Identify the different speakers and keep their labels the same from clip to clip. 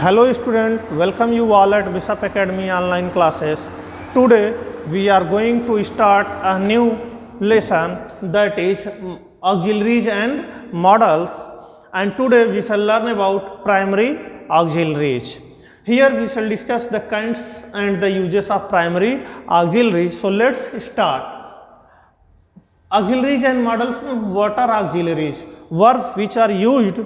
Speaker 1: Hello student, welcome you all at Bishop Academy online classes. Today we are going to start a new lesson, that is auxiliaries and models, and today we shall learn about primary auxiliaries. Here we shall discuss the kinds and the uses of primary auxiliaries. So let's start. Auxiliaries and models. What are auxiliaries? Verbs which are used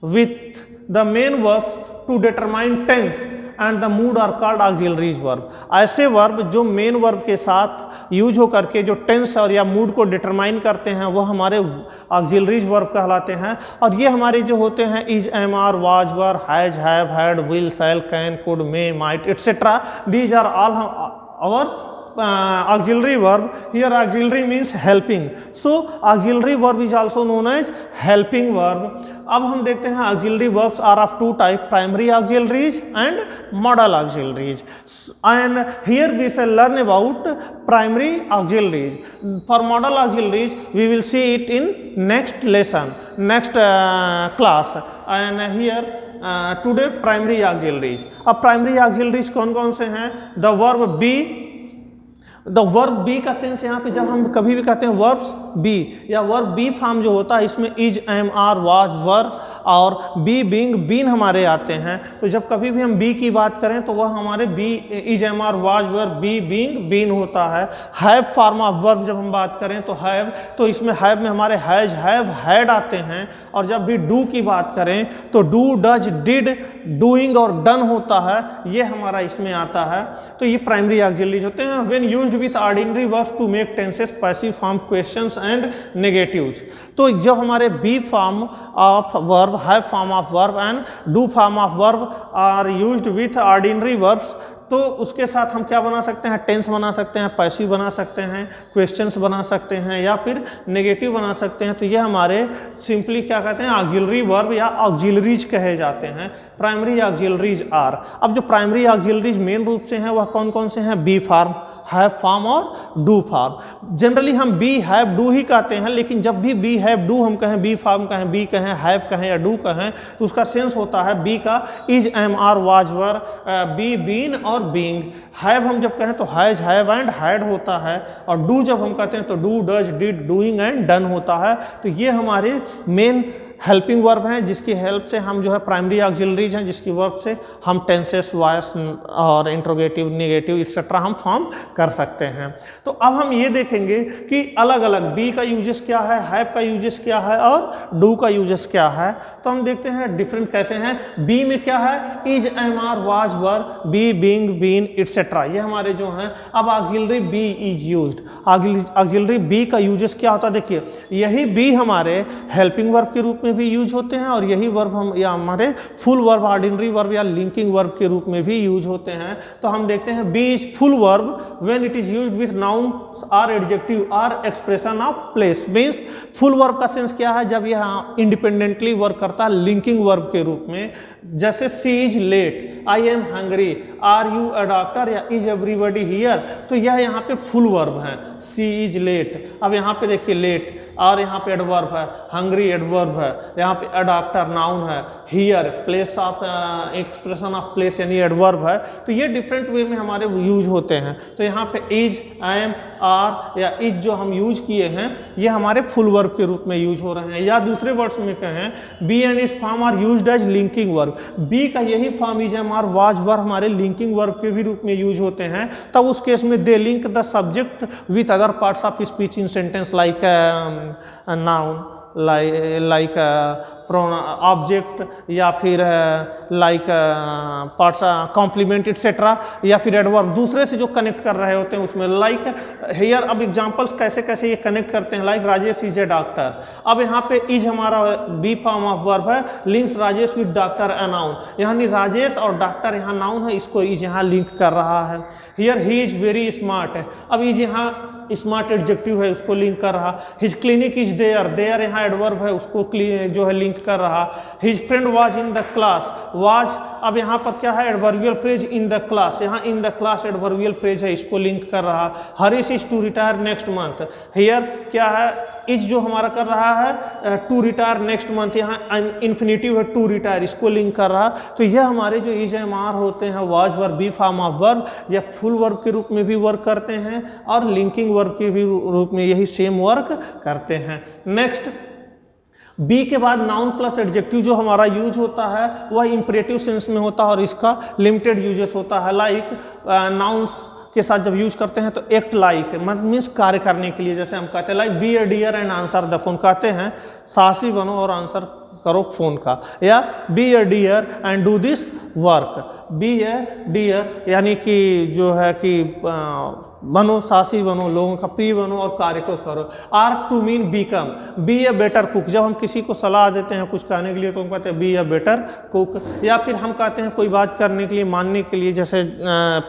Speaker 1: with the main verbs to determine tense and the mood are called auxiliaries verb. ऐसे verb जो main verb के साथ use हो करके जो tense और या mood को डिटरमाइन करते हैं वो हमारे ऑक्सिलरीज वर्ब कहलाते हैं। और ये हमारे जो होते हैं is, am, are, was, were, has, have, had, will, shall, can, could, may, might etcetera, these are all our auxiliary verb. Here auxiliary means helping, so auxiliary verb is also known as helping verb. अब हम देखते हैं auxiliary verbs are of two type, primary auxiliaries and modal auxiliaries, and here we shall learn about primary auxiliaries. For modal auxiliaries we will see it in next lesson, next class, and here today primary auxiliaries. अब primary auxiliaries कौन कौन से हैं? The verb be, the verb be का sense यहाँ पे जब हम कभी भी कहते हैं वर्ब्स बी या वर्ब बी फॉर्म जो होता है इसमें इज, एम, आर, वाज, वर और बी, बीइंग, बीन हमारे आते हैं। तो जब कभी भी हम बी की बात करें तो वह हमारे be, is, am, are, was, were, be, being, been होता है। हैव फॉर्म ऑफ वर्ब जब हम बात करें तो हैव, तो इसमें हैव में हमारे हैज, हैव, हैड आते हैं। और जब भी डू की बात करें तो डू, डज, डिड, डूइंग और डन होता है, ये हमारा इसमें आता है। तो ये प्राइमरी ऑक्सिलरीज होते हैं when used with ordinary verbs to make tenses, passive form, questions and negatives. तो जब हमारे be form of verb, have form of verb and do form of verb are used with ordinary verbs, तो उसके साथ हम क्या बना सकते हैं? टेंस बना सकते हैं, पैसिव बना सकते हैं, क्वेश्चंस बना सकते हैं या फिर नेगेटिव बना सकते हैं। तो ये हमारे सिंपली क्या कहते हैं? ऑक्सिलरी वर्ब या ऑक्सिलरीज कहे जाते हैं। Primary auxiliaries are. अब जो प्राइमरी ऑक्सिलरीज मेन रूप से हैं वह कौन कौन से हैं? बी फॉर्म, हैव फॉर्म और डू फॉर्म। जनरली हम बी, हैव, डू ही कहते हैं, लेकिन जब भी बी, हैव, डू हम कहें, बी फॉर्म कहें, बी कहें, हैव कहें या डू कहें तो उसका सेंस होता है बी का is, am, are, was, were, be, been और बीइंग। हैव हम जब कहें तो हैज, हैव एंड हैड होता है, और डू जब हम कहते हैं तो do, does, did, doing and done होता है। तो ये हमारे मेन हेल्पिंग वर्ब हैं जिसकी हेल्प से हम जो है प्राइमरी ऑक्सिलरीज हैं जिसकी वर्ब से हम टेंसेस, वॉइस और इंट्रोगेटिव, नेगेटिव एक्सेट्रा हम फॉर्म कर सकते हैं। तो अब हम ये देखेंगे कि अलग अलग बी का यूजेस क्या है, हैव का यूजेस क्या है और डू का यूजेस क्या है। तो हम देखते हैं डिफरेंट कैसे हैं। बी में क्या है? Is, am, are, was, were, be, being, been etcetera, ये हमारे जो हैं। अब auxiliary be is used, auxiliary be का यूजेस क्या होता है? देखिए यही बी हमारे हेल्पिंग वर्ब के रूप में भी यूज होते हैं और यही वर्ब हम या हमारे फुल वर्ब, ऑर्डिनरी वर्ब या लिंकिंग वर्ब के रूप में भी यूज होते हैं। तो हम देखते हैं be is full verb when it is used with noun or adjective or expression of place. Means full verb का सेंस क्या है? जब यह इंडिपेंडेंटली वर्क करता है लिंकिंग वर्ब के रूप में। जैसे she is late, I am hungry, are you a doctor या इज एवरीबॉडी हियर, तो यह यहाँ पे फुल वर्ब है। सी इज लेट, अब यहाँ पे देखिए लेट और यहाँ पे एडवर्ब है, हंग्री एडवर्ब है, यहाँ पे अ डॉक्टर नाउन है, here place of expression of place यानी एडवर्ब है। तो ये डिफरेंट वे में हमारे यूज होते हैं। तो यहाँ पे इज, एम, आर या इज जो हम यूज किए हैं ये हमारे फुल वर्ब के रूप में यूज हो रहे हैं। या दूसरे वर्ड्स में कहें be and is form are used as linking verb. Be का यही form is, am, are, was, were हमारे लिंकिंग वर्ब के भी रूप में यूज होते हैं। तब उस केस में they link the subject with other parts of speech in sentence like noun, like object या फिर लाइक पार्ट्स, कॉम्प्लीमेंट एटसेट्रा या फिर एडवर्ब दूसरे से जो कनेक्ट कर रहे होते हैं उसमें। लाइक हियर अब एग्जांपल्स कैसे कैसे ये कनेक्ट करते हैं। Like Rajesh is a doctor, अब यहाँ पे इज हमारा बी फॉर्म ऑफ वर्ब है, links Rajesh with doctor a noun, यानी राजेश और डॉक्टर यहाँ नाउन है, इसको इज यहाँ लिंक कर रहा है। Here he is very smart है, अब इज यहाँ स्मार्ट एडजेक्टिव है उसको लिंक कर रहा। His clinic is there, there यहाँ एडवर्ब है उसको जो है लिंक लिंक कर रहा। His friend was in the class, was अब यहाँ पर क्या है, adverbial phrase in the class, यहाँ in the class adverbial phrase है, इसको लिंक कर रहा। Harish is to retire next month, here क्या है, इज जो हमारा कर रहा है टू रिटायर नेक्स्ट मंथ, यहाँ इन्फिनिटिव है टू रिटायर, इसको लिंक कर रहा। तो यह हमारे जो इज एम आर होते हैं was verb B form of verb, या फुल वर्ब के रूप में भी वर्क करते हैं और लिंकिंग वर्ब के भी रूप में यही सेम वर्क करते हैं। नेक्स्ट बी के बाद नाउन प्लस एडजेक्टिव जो हमारा यूज होता है वह इंपरेटिव सेंस में होता है और इसका लिमिटेड यूजेस होता है। लाइक नाउन्स के साथ जब यूज करते हैं तो एक्ट लाइक मीन्स कार्य करने के लिए, जैसे हम कहते हैं like be a dear and answer the phone, कहते हैं साहसी बनो और आंसर करो फोन का, या be a dear and do this work, be a dear यानी कि जो है कि बनो, साहसी बनो, लोगों का प्रिय बनो और कार्य को करो। Or to mean become, be a better cook, जब हम किसी को सलाह देते हैं कुछ कहने के लिए तो हम कहते हैं बी ए बेटर कुक, या फिर हम कहते हैं कोई बात करने के लिए, मानने के लिए, जैसे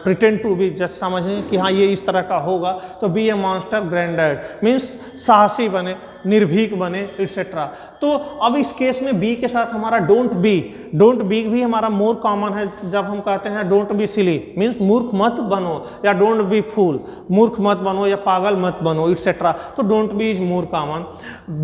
Speaker 1: प्रिटेंड टू बी, जैसे समझने कि हाँ ये इस तरह का होगा, तो बी ए मॉन्स्टर ग्रैंडैड मीन्स साहसी बने, निर्भीक बने एटसेट्रा। तो अब इस केस में बी के साथ हमारा डोंट बी भी हमारा मोर कॉमन है। जब हम कहते हैं डोंट बी सिली मीन्स मूर्ख मत बनो, या डोंट बी फूल मूर्ख मत बनो या पागल मत बनो एटसेट्रा, तो don't be is more common.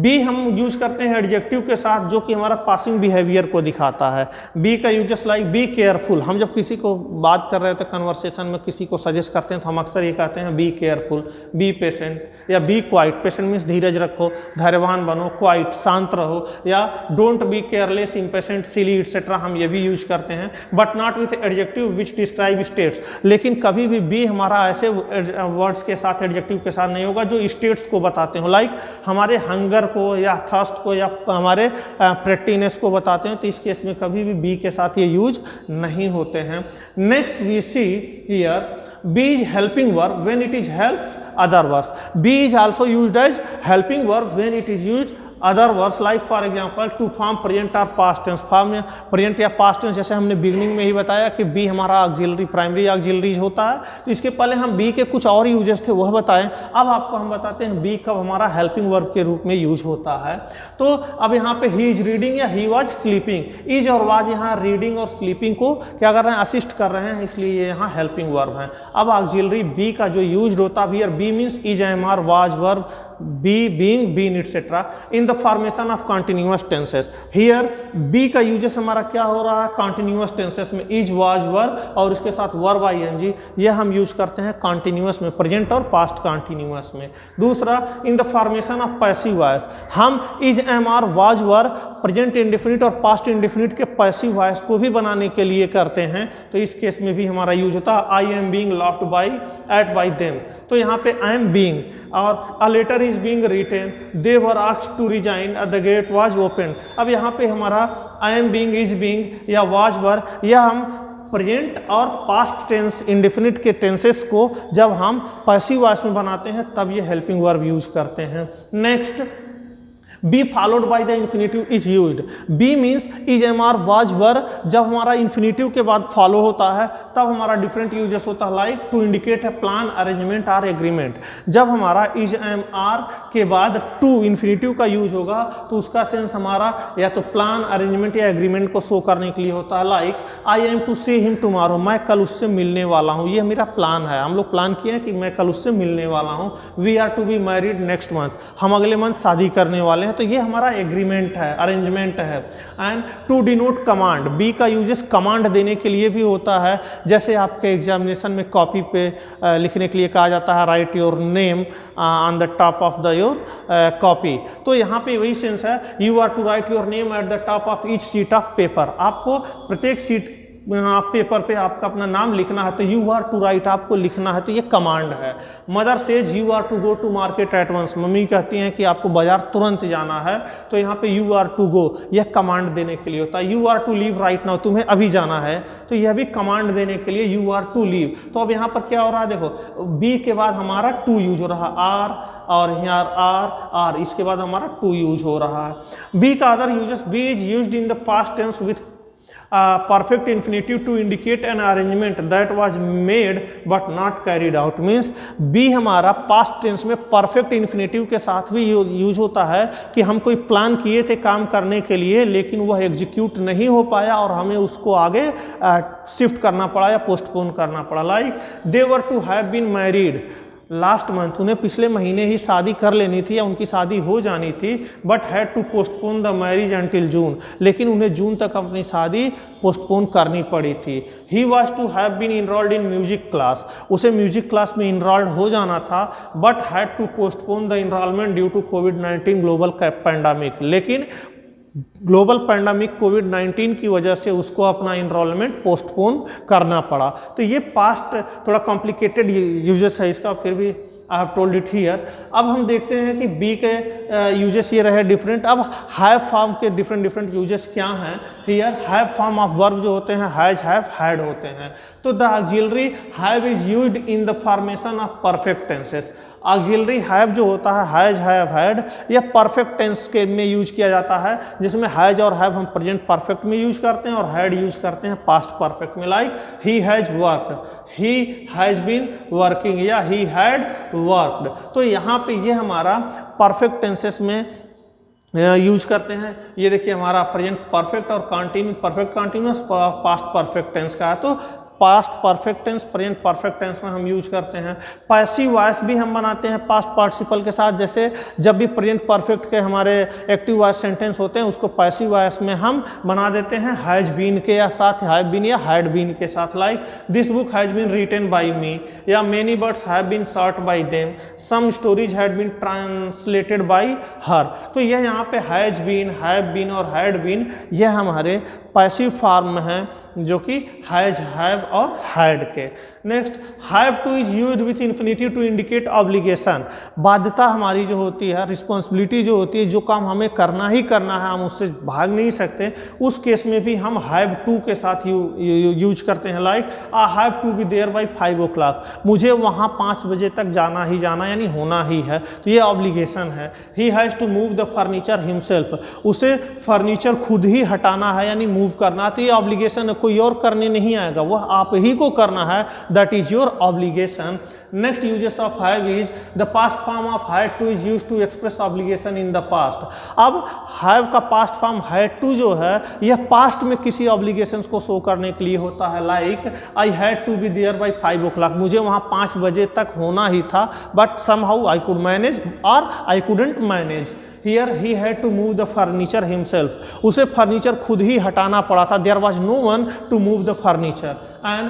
Speaker 1: Be हम यूज करते हैं एडजेक्टिव के साथ जो कि हमारा पासिंग बिहेवियर को दिखाता है। बी का यूजेस लाइक बी केयरफुल, हम जब किसी को बात कर रहे होते हैं कन्वर्सेशन में किसी को सजेस्ट करते हैं तो हम अक्सर ये कहते हैं बी केयरफुल, बी पेशेंट या बी क्वाइट, पेशेंट मीन्स धीरज रखो, धैर्यवान बनो, क्वाइट शांत रहो, या don't be careless, impatient, silly etcetera हम ये भी यूज करते हैं, but not with adjective which describe states. लेकिन कभी भी बी हमारा ऐसे वर्ड्स के साथ एडजेक्टिव के साथ नहीं होगा जो स्टेट्स को बताते हो, लाइक हमारे हंगर को या थर्स्ट को या हमारे प्रेटीनेस को बताते हैं, तो इस केस में कभी भी बी के साथ ये यूज नहीं होते हैं। Next we see here B is helping verb when it is helps other verbs. B is also used as helping verb when it is used other verbs like for example to form present or past tense, form present या past tense, जैसे हमने beginning में ही बताया कि B हमारा auxiliary primary auxiliaries होता है। तो इसके पहले हम बी के कुछ और यूजेस थे वह बताएं, अब आपको हम बताते हैं बी कब हमारा हेल्पिंग वर्ब के रूप में यूज होता है। तो अब यहाँ पे ही इज रीडिंग या ही वाज स्लीपिंग, इज और वाज यहाँ रीडिंग और स्लीपिंग को क्या कर रहे हैं, असिस्ट कर रहे हैं, इसलिए ये यहाँ हेल्पिंग वर्ब है। अब ऑक्सिलरी बी का जो यूज होता है, be means is am are was verb, be being been etc in the formation of continuous tenses। here be का यूजेस हमारा क्या हो रहा है, continuous tenses में is was were और इसके साथ verb ing, ये हम यूज करते हैं continuous में, present और past continuous में। दूसरा in the formation of passive voice, हम is am are was were present indefinite और पास्ट इंडेफिनिट के पैसिव वॉइस को भी बनाने के लिए करते हैं, तो इस केस में भी हमारा यूज होता है I am being laughed by at by them. तो यहाँ पे आई एम बीइंग और a letter is being written, they were asked to resign, the gate was open. अब यहाँ पे हमारा I am being, is being या वाज वर, या हम प्रेजेंट और पास्ट टेंस इंडेफिनिट के टेंसेस को जब हम पैसिव वॉइस में बनाते हैं तब ये हेल्पिंग वर्ब यूज करते हैं। Next be followed by the infinitive is used, be means is am are was were, जब हमारा इन्फिनेटिव के बाद फॉलो होता है तब हमारा डिफरेंट यूजेस होता है, like to indicate a plan, arrangement और एग्रीमेंट। जब हमारा इज एम आर के बाद टू इन्फिनेटिव का यूज होगा तो उसका सेंस हमारा या तो प्लान, अरेंजमेंट या एग्रीमेंट को शो करने के लिए होता है, like I am to see him tomorrow, मैं कल उससे मिलने वाला हूँ, ये मेरा प्लान है, हम लोग प्लान किए हैं कि मैं कल उससे मिलने वाला हूँ। We are to be married next month, हम अगले मंथ शादी करने वाले हैं, तो ये हमारा एग्रीमेंट है, अरेंजमेंट है। And to denote command, be का यूजेस कमांड देने के लिए भी होता है, जैसे आपके एग्जामिनेशन में कॉपी पे लिखने के लिए कहा जाता है write your name on the top of the your copy, तो यहाँ पे वही सेंस है, you are to write your name at the top of each sheet of paper, आपको प्रत्येक सीट पेपर पे आपका अपना नाम लिखना है, तो यू आर टू राइट आपको लिखना है, तो ये कमांड है। Mother says you are to go to market at once, mummy कहती हैं कि आपको बाजार तुरंत जाना है, तो यहाँ पे यू आर टू गो यह कमांड देने के लिए होता है। You are to leave right now, तुम्हें अभी जाना है, तो यह भी कमांड देने के लिए यू आर टू लीव। तो अब यहाँ पर क्या हो रहा है, देखो बी के बाद हमारा टू यूज हो रहा है, आर और यहाँ आर, इसके बाद हमारा टू यूज हो रहा है। बी का other uses, be is used in the past tense with perfect infinitive to indicate an arrangement that was made but not carried out, means be हमारा पास्ट टेंस में perfect infinitive के साथ भी use होता है कि हम कोई प्लान किए थे काम करने के लिए लेकिन वह एग्जीक्यूट नहीं हो पाया और हमें उसको आगे शिफ्ट करना पड़ा या पोस्टपोन करना पड़ा। Like they were to have been married last month, उन्हें पिछले महीने ही शादी कर लेनी थी या उनकी शादी हो जानी थी, but had to postpone the marriage until June, लेकिन उन्हें जून तक अपनी शादी पोस्टपोन करनी पड़ी थी। He was to have been enrolled in music class, उसे म्यूजिक क्लास में इनरोल्ड हो जाना था, but had to postpone the enrolment due to कोविड-19 ग्लोबल पैंडामिक, लेकिन ग्लोबल पैंडामिक कोविड-19 की वजह से उसको अपना इनरोलमेंट पोस्टपोन करना पड़ा। तो ये पास्ट थोड़ा कॉम्प्लिकेटेड यूजेस है इसका, फिर भी I have told it here. अब हम देखते हैं कि बी के यूजेस ये रहे डिफरेंट। अब हैव फॉर्म के डिफरेंट यूजेस क्या हैं here. Have form of verb जो होते हैं हैज, हैव, हैड होते हैं। तो the auxiliary have is used in the formation of perfect tenses. Auxiliary have जो होता है हैज, हैव, हैड, यह परफेक्ट टेंस के में यूज किया जाता है, जिसमें हैज और हैव हम प्रेजेंट परफेक्ट में यूज करते हैं और हैड यूज करते हैं पास्ट परफेक्ट में। Like he has worked, he has been working या ही हैड वर्कड। तो यहाँ पे ये हमारा परफेक्ट टेंसेस में यूज करते हैं। ये देखिए हमारा प्रेजेंट परफेक्ट और continue perfect continuous past perfect tense का है, तो past perfect tense present perfect tense में हम यूज करते हैं। पैसिव वॉइस भी हम बनाते हैं पास्ट पार्टिसिपल के साथ, जैसे जब भी प्रेजेंट परफेक्ट के हमारे एक्टिव वॉइस सेंटेंस होते हैं उसको पैसिव वॉइस में हम बना देते हैं हैज बीन के या साथ, हैव बीन या हैड बीन के साथ। Like this book has been written by me, या many birds have been shot by them, some stories had been translated by her. तो यह यहाँ पे हैज बीन, हैव बीन और हैड बीन यह हमारे पैसिव फॉर्म में है, जो कि हैज, हैव और हैड के। Next have to is used with infinitive to indicate obligation. बाध्यता हमारी जो होती है, रिस्पॉन्सिबिलिटी जो होती है, जो काम हमें करना ही करना है, हम उससे भाग नहीं सकते, उस केस में भी हम हैव टू के साथ यूज करते हैं। Like I have to be there by 5 o'clock, मुझे वहाँ 5 बजे तक जाना ही जाना यानी होना ही है, तो ये ऑब्लिगेशन है। He has to move the furniture himself, उसे फर्नीचर खुद ही हटाना है यानी मूव करना, तो ये ऑब्लिगेशन है, कोई और करने नहीं आएगा, वह आप ही को करना है, that is your obligation. Next uses of have is the past form of had to is used to express obligation in the past. अब हैव का पास्ट फॉर्म हैड टू जो है यह पास्ट में किसी ऑब्लिगेशंस को शो करने के लिए होता है। Like I had to be there by 5 o'clock, मुझे वहाँ 5 बजे तक होना ही था, but somehow I could manage और I couldn't manage. Here he had to move the furniture himself, उसे फर्नीचर खुद ही हटाना पड़ा था, there was no one to move the furniture, and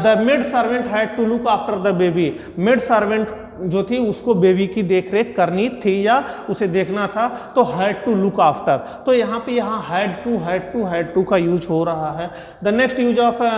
Speaker 1: the maid servant had to look after the baby, maid servant जो थी उसको baby की देखरेख करनी थी या उसे देखना था, तो had to look after, तो यहाँ पे had to का यूज हो रहा है। The next use of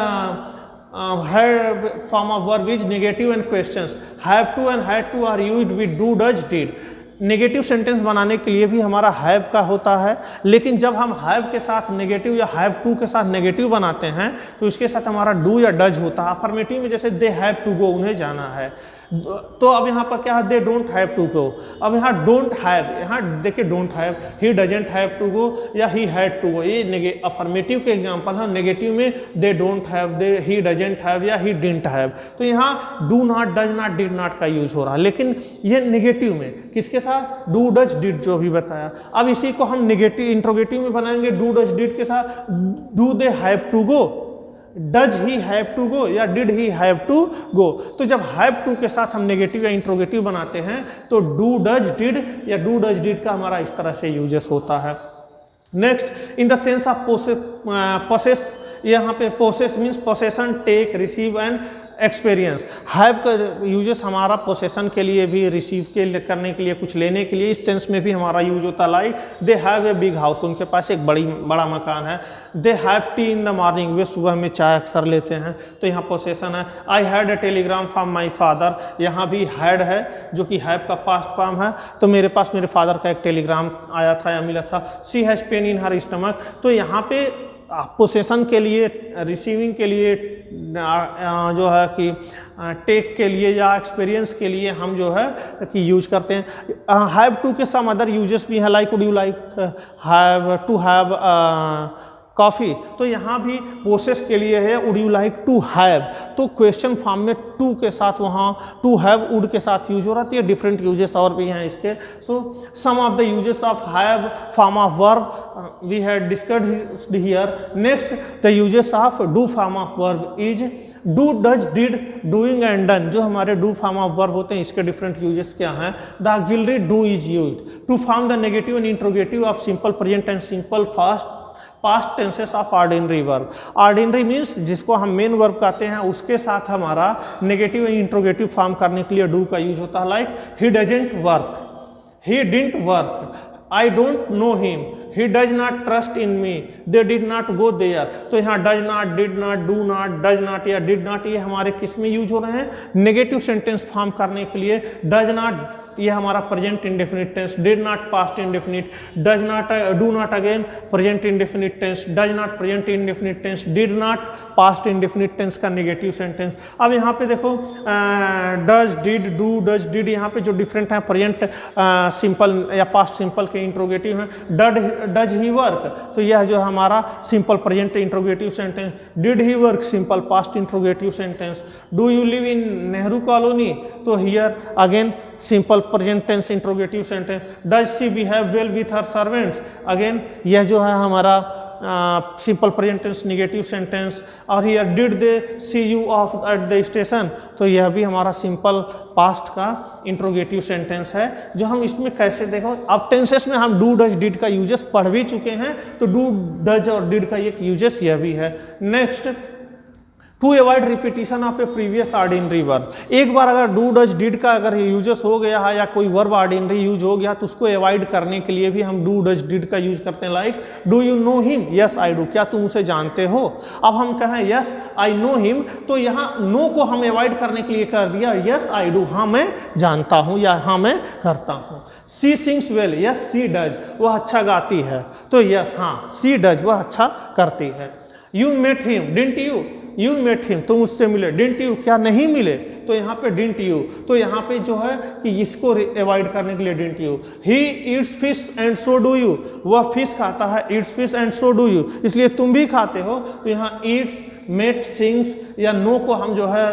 Speaker 1: have form of verb is negative and questions. Have to and had to are used with do, does, did. Negative sentence बनाने के लिए भी हमारा हैव का होता है, लेकिन जब हम हैव के साथ नेगेटिव या हैव टू के साथ नेगेटिव बनाते हैं तो इसके साथ हमारा डू या डज होता है। अफर्मेटिव में जैसे दे हैव टू गो, उन्हें जाना है, तो अब यहाँ पर क्या है, they don't have to go. अब यहाँ डोंट हैव, यहाँ देखिए don't have, he doesn't have to go या ही हैड टू गो, ये अफर्मेटिव के एग्जांपल है। नेगेटिव में दे don't have, they he doesn't have या ही डिडंट हैव, तो यहाँ do not, does not, did not का यूज हो रहा है। लेकिन ये नेगेटिव में किसके साथ, डू, डज, डिड जो भी बताया। अब इसी को हम नेगेटिव इंट्रोगेटिव में बनाएंगे, डू, डज, डिड के साथ, do they have to go, does he have to go या did he have to go. तो जब हैव टू के साथ हम नेगेटिव या इंट्रोगेटिव बनाते हैं तो डू, डज, डिड या डू, डज, डिड का हमारा इस तरह से यूजेस होता है। Next in the sense of possess, यहाँ पे possess means possession, take, receive and experience. Have का यूजेस हमारा पोसेशन के लिए भी, रिसीव के लिए, करने के लिए, कुछ लेने के लिए, इस सेंस में भी हमारा यूज होता है। Like they have a big house, उनके पास एक बड़ा मकान है। They have tea in the morning, वे सुबह में चाय अक्सर लेते हैं, तो यहाँ पोसेशन है। I had a Telegram from my father, यहाँ भी हैड है जो कि हैव का पास्ट फॉर्म है, तो मेरे पास मेरे फादर का एक टेलीग्राम आया था या मिला था। She has pain in her stomach, तो यहाँ पे पोसेशन के लिए, रिसीविंग के लिए, जो है कि टेक के लिए या एक्सपीरियंस के लिए हम जो है कि यूज करते हैं। हैव टू के सम अदर यूजेस भी हैं, like would you like have to have coffee, तो यहाँ भी पोसेस के लिए है would you like to have, तो क्वेश्चन फॉर्म में टू के साथ वहाँ टू हैव वुड के साथ यूज हो रहा है। ये डिफरेंट यूजेस और भी हैं इसके। So some of the uses of have form of verb we had discussed here. Next the uses of do form of verb is do, does, did, doing and done. जो हमारे do form of verb होते हैं इसके different uses क्या हैं। The auxiliary do is used to form the negative and interrogative of simple present and simple past tenses of ordinary verb. Ordinary means जिसको हम main verb कहते हैं, उसके साथ हमारा नेगेटिव एंड इंट्रोगेटिव फॉर्म करने के लिए डू का यूज होता है। Like he doesn't work, he didn't work, I don't know him, he does not trust in me, they did not go there। तो यहाँ does not, did not, do not, does not या did not ये हमारे किस में use हो रहे हैं, नेगेटिव सेंटेंस फॉर्म करने के लिए। does not ये हमारा present indefinite tense, did not past indefinite, does not, do not again present indefinite tense, does not present indefinite tense, did not past indefinite tense का negative sentence. अब यहाँ पे देखो does, did, do, does, did, यहाँ पे जो different हैं present simple या पास्ट सिंपल के इंट्रोगेटिव हैं। डज ही वर्क, तो यह जो हमारा simple present interrogative sentence. Did he work simple past interrogative sentence. Do you live in Nehru colony, तो here again simple present tense interrogative sentence. Does she behave well with her servants, again यह जो है हमारा simple present tense negative sentence. और here did they see you off at the station, तो यह भी हमारा सिंपल पास्ट का इंट्रोगेटिव सेंटेंस है। जो हम इसमें कैसे देखो, अब टेंसेस में हम डू, डज, डिड का यूजेस पढ़ भी चुके हैं, तो डू, डज और डिड का एक यूजेस यह भी है। Next, to avoid repetition of a previous ordinary verb. एक बार अगर डू, डज, डिड का अगर यूजेस हो गया है या कोई वर्ब ऑर्डिनरी यूज हो गया, तो उसको अवॉइड करने के लिए भी हम डू, डज, डिड का यूज करते हैं। Like do you know him, yes I do, क्या तुम उसे जानते हो। अब हम कहें यस आई नो हिम, तो यहाँ नो को हम अवॉइड करने के लिए कर दिया यस आई डू, हाँ मैं जानता हूँ या हाँ मैं करता हूँ। She sings well, yes she does, वह अच्छा गाती है, तो यस हाँ सी डज, वह अच्छा करती है। You met him, didn't you, you met him, तुम उससे मिले, डिडंट यू, क्या नहीं मिले, तो यहाँ पे डिडंट यू, तो यहाँ पे जो है कि इसको अवॉइड करने के लिए didn't you. He eats fish and so do you, वह फिश खाता है, Yeats fish and so do you, इसलिए तुम भी खाते हो, तो यहाँ ईट्स, मेट, सिंग्स या नो को हम जो है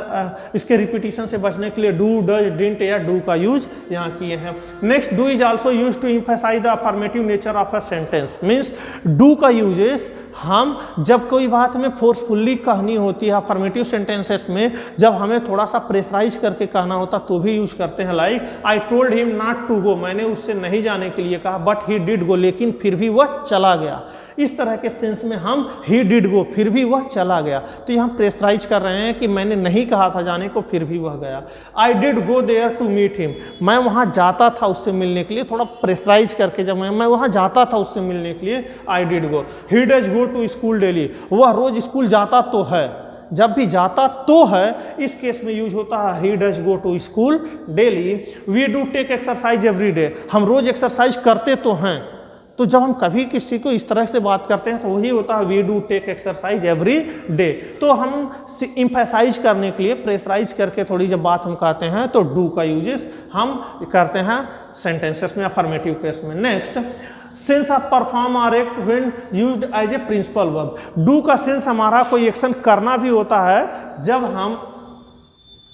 Speaker 1: इसके रिपीटिशन से बचने के लिए डू, डज, डिडंट या डू का यूज यहाँ किए हैं। Next, do is also use to emphasise the affirmative nature of a sentence. Means do का यूजेस हम जब कोई बात हमें फोर्सफुल्ली कहनी होती है अफर्मेटिव सेंटेंसेस में, जब हमें थोड़ा सा प्रेशराइज करके कहना होता तो भी यूज करते हैं। Like I told him not to go, मैंने उससे नहीं जाने के लिए कहा, बट ही डिड गो, लेकिन फिर भी वह चला गया। इस तरह के सेंस में हम ही डिड गो, फिर भी वह चला गया, तो यहाँ प्रेशराइज कर रहे हैं कि मैंने नहीं कहा था जाने को, फिर भी वह गया। I did go there to meet him, मैं वहाँ जाता था उससे मिलने के लिए, थोड़ा प्रेशराइज करके जब मैं वहाँ जाता था उससे मिलने के लिए, I did go. He does go to school daily, वह रोज स्कूल जाता तो है, जब भी जाता तो है इस केस में यूज होता है he does go to school daily. We do take exercise every day, हम रोज एक्सरसाइज करते तो हैं, तो जब हम कभी किसी को इस तरह से बात करते हैं तो वही होता है we do take exercise every day. तो हम इम्फेसाइज करने के लिए प्रेशराइज करके थोड़ी जब बात हम कहते हैं तो डू का यूजेस हम करते हैं सेंटेंसेस में, अफर्मेटिव केस में। नेक्स्ट, सेंस ऑफ परफॉर्म और act when used as a principal verb. Do का सेंस हमारा कोई एक्शन करना भी होता है जब हम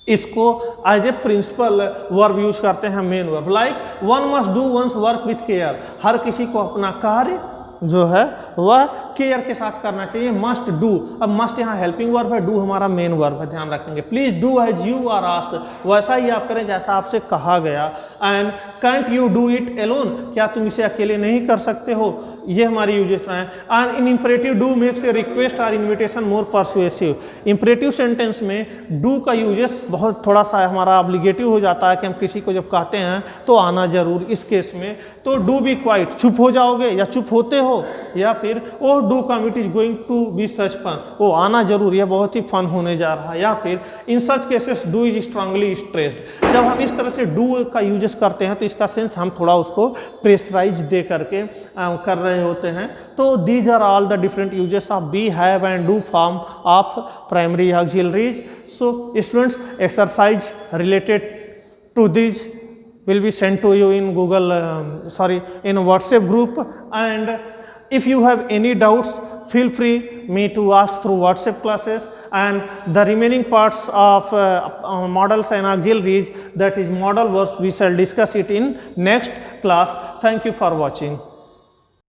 Speaker 1: इसको as a principal verb use करते हैं, main verb. Like one must do one's work with care, हर किसी को अपना कार्य जो है वह केयर के साथ करना चाहिए। मस्ट डू, अब मस्ट यहाँ हेल्पिंग वर्ब है, डू हमारा मेन वर्ब है, ध्यान रखेंगे। Please do as you are asked, वैसा ही आप करें जैसा आपसे कहा गया। And can't you do it alone, क्या तुम इसे अकेले नहीं कर सकते हो, ये हमारी यूजेस हैं। And in imperative do makes a request और इन्विटेशन मोर परसुएसिव। इंपरेटिव सेंटेंस में डू का यूजेस बहुत थोड़ा सा हमारा ऑब्लिगेटिव हो जाता है कि हम किसी को जब कहते हैं तो आना जरूर। इस केस में तो डू बी क्वाइट, चुप हो जाओगे या चुप होते हो, या फिर oh do come it is going to be such fun, वो आना जरूर, यह बहुत ही फन होने जा रहा है। या फिर in such cases do is strongly stressed. जब हम इस तरह से डू का यूजेस करते हैं तो इसका सेंस हम थोड़ा उसको प्रेशराइज दे करके कर रहे होते हैं। तो these are all the different uses of be, have and do form of primary auxiliaries. So students, exercise related to this will be sent to you in Google, in WhatsApp group, and if you have any doubts feel free me to ask through WhatsApp classes, and the remaining parts of models and auxiliaries, that is modal verbs, we shall discuss it in next class. Thank you for watching.